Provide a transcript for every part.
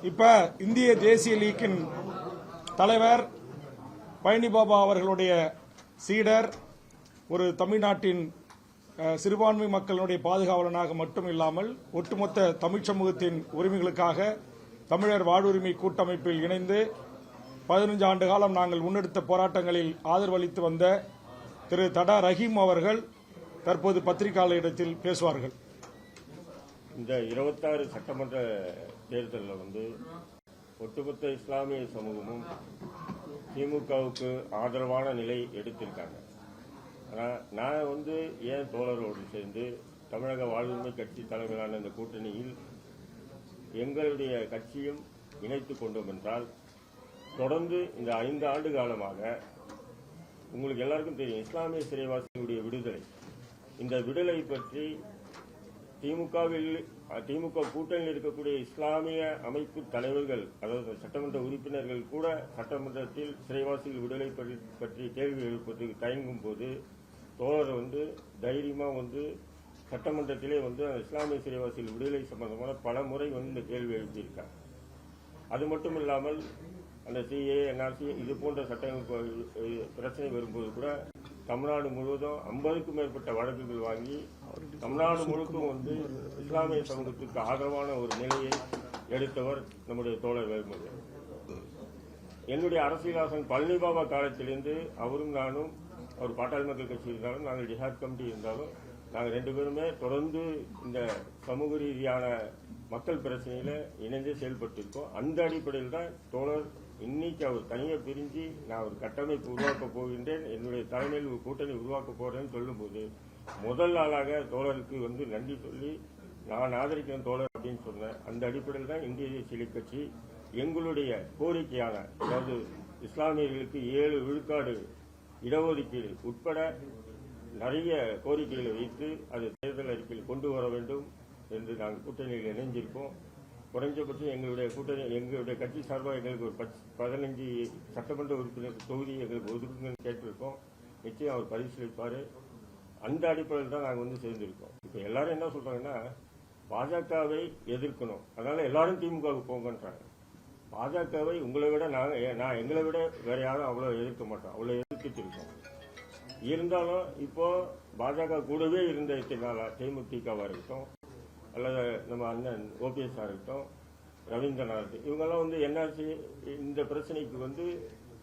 இப்ப இந்திய தேசிய லீக்கின் தலைவர் பழனி பாபா அவர்களுடைய சீடர் ஒரு தமிழ்நாட்டின் சிறுபான்மை மக்களுடைய பாதுகாவலனாக மட்டும் இல்லாமல் ஒட்டுமொத்த தமிழ் சமூகத்தின் உரிமைகளுக்காக தமிழர் வாழ்வுரிமை கூட்டமைப்பில் இணைந்து 15 ஆண்டு காலம் நாங்கள் முன்னெடுத்த போராட்டங்களில் ஆதரவளித்து வந்த திரு தடா ரஹீம் அவர்கள் தற்போது பத்திரிகையாளரிடத்தில் பேசுவார்கள். இந்த 26 சட்டமன்ற தேர்தலில் ஒட்டுமொத்த இஸ்லாமிய சமூகமும் திமுகவுக்கு ஆதரவான நிலை எடுத்திருக்காங்க. ஆனால் நான் ஏன் தோழரோடு சேர்ந்து தமிழக வாழ்வுரிமை கட்சி தலைமையிலான இந்த கூட்டணியில் எங்களுடைய கட்சியும் இணைத்துக் கொண்டோம் என்றால், தொடர்ந்து இந்த 5 ஆண்டு காலமாக உங்களுக்கு எல்லாருக்கும் தெரியும், இஸ்லாமிய சிறைவாசிகளுடைய விடுதலை, இந்த விடுதலை பற்றி திமுக கூட்டணியில் இருக்கக்கூடிய இஸ்லாமிய அமைப்பு தலைவர்கள், அதாவது சட்டமன்ற உறுப்பினர்கள் கூட சட்டமன்றத்தில் சிறைவாசிகள் விடுதலை பற்றி கேள்வி எழுப்பதற்கு தயங்கும் போது தோழர் தைரியமா சட்டமன்றத்திலே அந்த இஸ்லாமிய சிறைவாசிகள் விடுதலை சம்பந்தமான பல முறை இந்த கேள்வி எழுப்பியிருக்காங்க. அது மட்டும் இல்லாமல் அந்த சிஏ, என்ஆர்சி இது போன்ற சட்டங்கள் பிரச்சனை வரும்போது கூட தமிழ்நாடு முழுவதும் 50க்கும் மேற்பட்ட வழக்குகள் வாங்கி தமிழ்நாடு முழுக்கும் இஸ்லாமிய சமூகத்திற்கு ஆதரவான ஒரு நிலையை எடுத்தவர் நம்முடைய தோழர் வேல்முருகன். என்னுடைய அரசியலாசன் பழனி பாபா காலத்திலிருந்து அவரும் நானும், அவர் பாட்டாளி மக்கள் கட்சி இருந்தாலும், நாங்கள் ஜிஹாத் கமிட்டி இருந்தாலும், நாங்கள் 2 பேருமே தொடர்ந்து இந்த சமூக ரீதியான மக்கள் பிரச்சனையில இணைந்து செயல்பட்டிருக்கோம். அந்த அடிப்படையில் தான் தோழர் இன்னைக்கு அவர் தனியாக பிரிஞ்சு நான் ஒரு கட்டமைப்பு உருவாக்க போகின்றேன், என்னுடைய தலைமையில் ஒரு கூட்டணி உருவாக்க போறேன்னு சொல்லும்போது முதல் நாளாக தோழருக்கு நன்றி சொல்லி நான் ஆதரிக்கிறேன் தோழர் அப்படின்னு சொன்னேன். அந்த அடிப்படையில் தான் இந்திய தேசிய கட்சி எங்களுடைய கோரிக்கையான, அதாவது இஸ்லாமியர்களுக்கு 7 விழுக்காடு இடஒதுக்கீடு உட்பட நிறைய கோரிக்கைகளை வைத்து அது தேர்தல் அறிக்கையில் கொண்டு வர வேண்டும் என்று நாங்கள் கூட்டணியில் இணைஞ்சிருக்கோம். குறைஞ்சபட்சம் எங்களுடைய கட்சி சார்பாக எங்களுக்கு ஒரு 15 சட்டமன்ற உறுப்பினர் தொகுதி எங்களுக்கு ஒதுக்குங்கன்னு கேட்டிருக்கோம். நிச்சயம் அவர் பரிசீலிப்பார். அந்த அடிப்படையில் தான் நாங்கள் சேர்ந்திருக்கோம். இப்போ எல்லாரும் என்ன சொல்றாங்கன்னா, பாஜகவை எதிர்க்கணும், அதனால எல்லாரும் திமுகவுக்கு போங்கன்றாங்க. பாஜகவை உங்களை விட நான் எங்களை விட வேற யாரும் அவ்வளவு எதிர்க்க மாட்டோம், அவ்வளவு எதிர்த்துட்டு இருக்கோம். இருந்தாலும் இப்போ பாஜக கூடவே இருந்த இத்தனால தேமுதிகவா இருக்கட்டும், அல்லது நம்ம அண்ணன் ஓபிஎஸ் இருக்கட்டும், ரவீந்திரநாத், இவங்கெல்லாம் என்ஆர்சி இந்த பிரச்சனைக்கு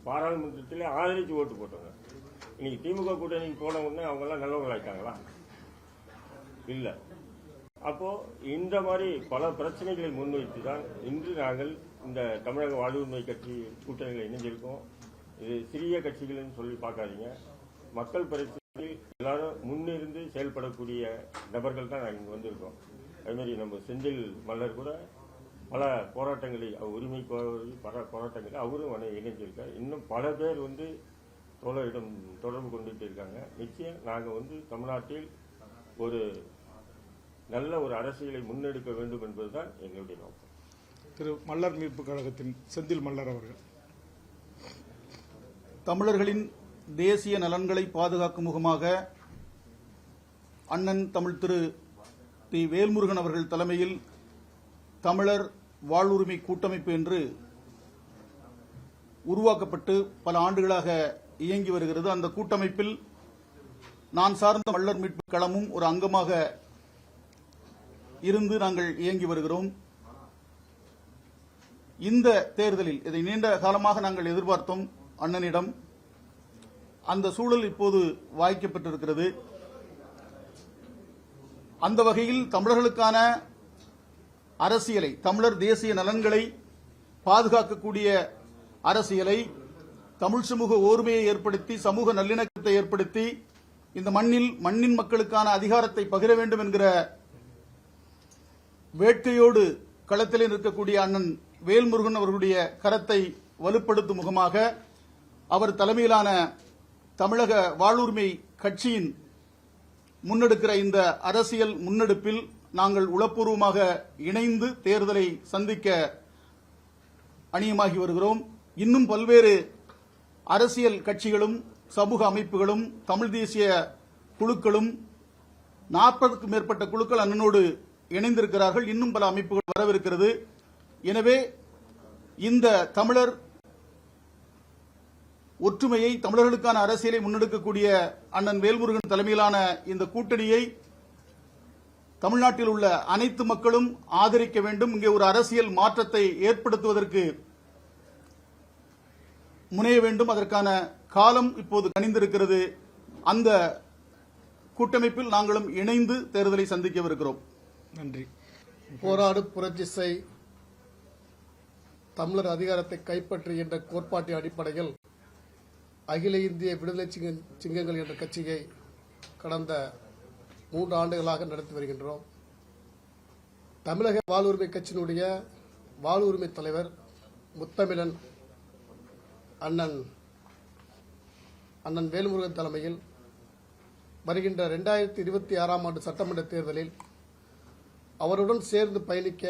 பாராளுமன்றத்திலே ஆதரிச்சு ஓட்டு போட்டாங்க. இன்னைக்கு திமுக கூட்டணிக்கு போன உடனே அவங்க எல்லாம் நல்லவங்களாயிட்டாங்களா? இல்ல. அப்போ இந்த மாதிரி பல பிரச்சனைகளை முன்வைத்து தான் இன்று நாங்கள் இந்த தமிழக வாழ்வுரிமை கட்சி கூட்டணியில் இணைஞ்சிருக்கோம். இது சிறிய கட்சிகள்னு சொல்லி பார்க்காதீங்க, மக்கள் பிரச்சனையில் எல்லாரும் முன்னிருந்து செயல்படக்கூடிய நபர்கள் தான் நாங்கள் வந்திருக்கோம். அதுமாதிரி நம்ம செந்தில் மல்லர் கூட பல போராட்டங்களை, உரிமை பல போராட்டங்களை அவரும் இணைஞ்சிருக்கார். இன்னும் பல பேர் தோழரிடம் தொடர்பு கொண்டுட்டு இருக்காங்க. நிச்சயம் நாங்கள் தமிழ்நாட்டில் ஒரு நல்ல ஒரு அரசியலை முன்னெடுக்க வேண்டும் என்பதுதான் எங்களுடைய நோக்கம். திரு மல்லர் மீட்பு கழகத்தின் செந்தில் மல்லர் அவர்கள், தமிழர்களின் தேசிய நலன்களை பாதுகாக்கும் முகமாக அண்ணன் தமிழ் திரு தி வேல்முருகன் அவர்கள் தலைமையில் தமிழர் வாழ்வுரிமை கூட்டமைப்பு என்று உருவாக்கப்பட்டு பல ஆண்டுகளாக இயங்கி வருகிறது. அந்த கூட்டமைப்பில் நான் சார்ந்த மல்லர் மீட்பு களமும் ஒரு அங்கமாக இருந்து நாங்கள் இயங்கி வருகிறோம். இந்த தேர்தலில் இதை நீண்ட காலமாக நாங்கள் எதிர்பார்த்தோம் அண்ணனிடம். அந்த சூழல் இப்போது வாய்க்கப்பட்டிருக்கிறது. அந்த வகையில் தமிழர்களுக்கான அரசியலை, தமிழர் தேசிய நலன்களை பாதுகாக்கக்கூடிய அரசியலை, தமிழ் சமூக ஓர்மையை ஏற்படுத்தி, சமூக நல்லிணக்கத்தை ஏற்படுத்தி, இந்த மண்ணின் மக்களுக்கான அதிகாரத்தை பகிர வேண்டும் என்கிற வேட்கையோடு களத்திலே நிற்கக்கூடிய அண்ணன் வேல்முருகன் அவர்களுடைய கரத்தை வலுப்படுத்தும் முகமாக அவர் தலைமையிலான தமிழக வாழ்வுரிமை கட்சியின் முன்னெடுக்கிற இந்த அரசியல் முன்னெடுப்பில் நாங்கள் உளப்பூர்வமாக இணைந்து தேர்தலை சந்திக்க அணியமாகி வருகிறோம். இன்னும் பல்வேறு அரசியல் கட்சிகளும் சமூக அமைப்புகளும் தமிழ் தேசிய குழுக்களும் 40க்கும் மேற்பட்ட குழுக்கள் அண்ணனோடு இணைந்திருக்கிறார்கள். இன்னும் பல அமைப்புகள் வரவிருக்கிறது. எனவே இந்த தமிழர் ஒற்றுமையை, தமிழர்களுக்கான அரசியலை முன்னெடுக்கக்கூடிய அண்ணன் வேல்முருகன் தலைமையிலான இந்த கூட்டணியை தமிழ்நாட்டில் உள்ள அனைத்து மக்களும் ஆதரிக்க வேண்டும். இங்கே ஒரு அரசியல் மாற்றத்தை ஏற்படுத்துவதற்கு முனைய வேண்டும். அதற்கான காலம் இப்போது கனிந்திருக்கிறது. அந்த கூட்டமைப்பில் நாங்களும் இணைந்து தேர்தலை சந்திக்கவிருக்கிறோம். நன்றி. போராடு புரட்சி செய், தமிழர் அதிகாரத்தை கைப்பற்று என்ற கோட்பாட்டின் அடிப்படையில் அகில இந்திய விடுதலை சிங்கங்கள் என்ற கட்சியை கடந்த 3 ஆண்டுகளாக நடத்தி வருகின்றோம். தமிழக வாழ்வுரிமை கட்சியினுடைய வாழ்வுரிமை தலைவர் முத்தமிழன் அண்ணன் வேல்முருகன் தலைமையில் வருகின்ற 2026ஆம் ஆண்டு சட்டமன்ற தேர்தலில் அவருடன் சேர்ந்து பயணிக்க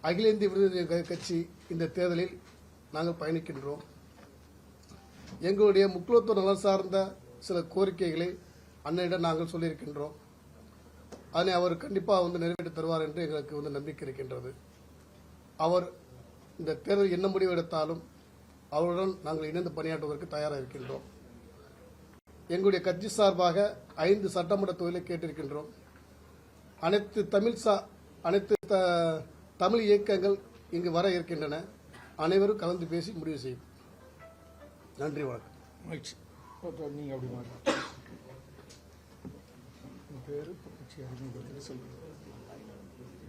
அகில இந்திய விடுதலை கட்சி இந்த தேர்தலில் நாங்கள் பயணிக்கின்றோம். எங்களுடைய முக்கியத்துவ நலன் சார்ந்த சில கோரிக்கைகளை அண்ணனிடம் நாங்கள் சொல்லியிருக்கின்றோம். அதனை அவர் கண்டிப்பாக நிறைவேற்றி தருவார் என்று எங்களுக்கு நம்பிக்கை இருக்கின்றது. அவர் இந்த தேர்தல் என்ன முடிவு எடுத்தாலும் அவருடன் நாங்கள் இணைந்து பணியாற்றுவதற்கு தயாராக இருக்கின்றோம். எங்களுடைய கட்சி சார்பாக 5 சட்டமன்ற தொகுதிகளை கேட்டிருக்கின்றோம். அனைத்து தமிழ் இயக்கங்கள் இங்கு வர இருக்கின்றன. அனைவரும் கலந்து பேசி முடிவு செய்யும். நன்றி, வணக்கம். நீங்க அப்படி பேரு சொல்லுங்க.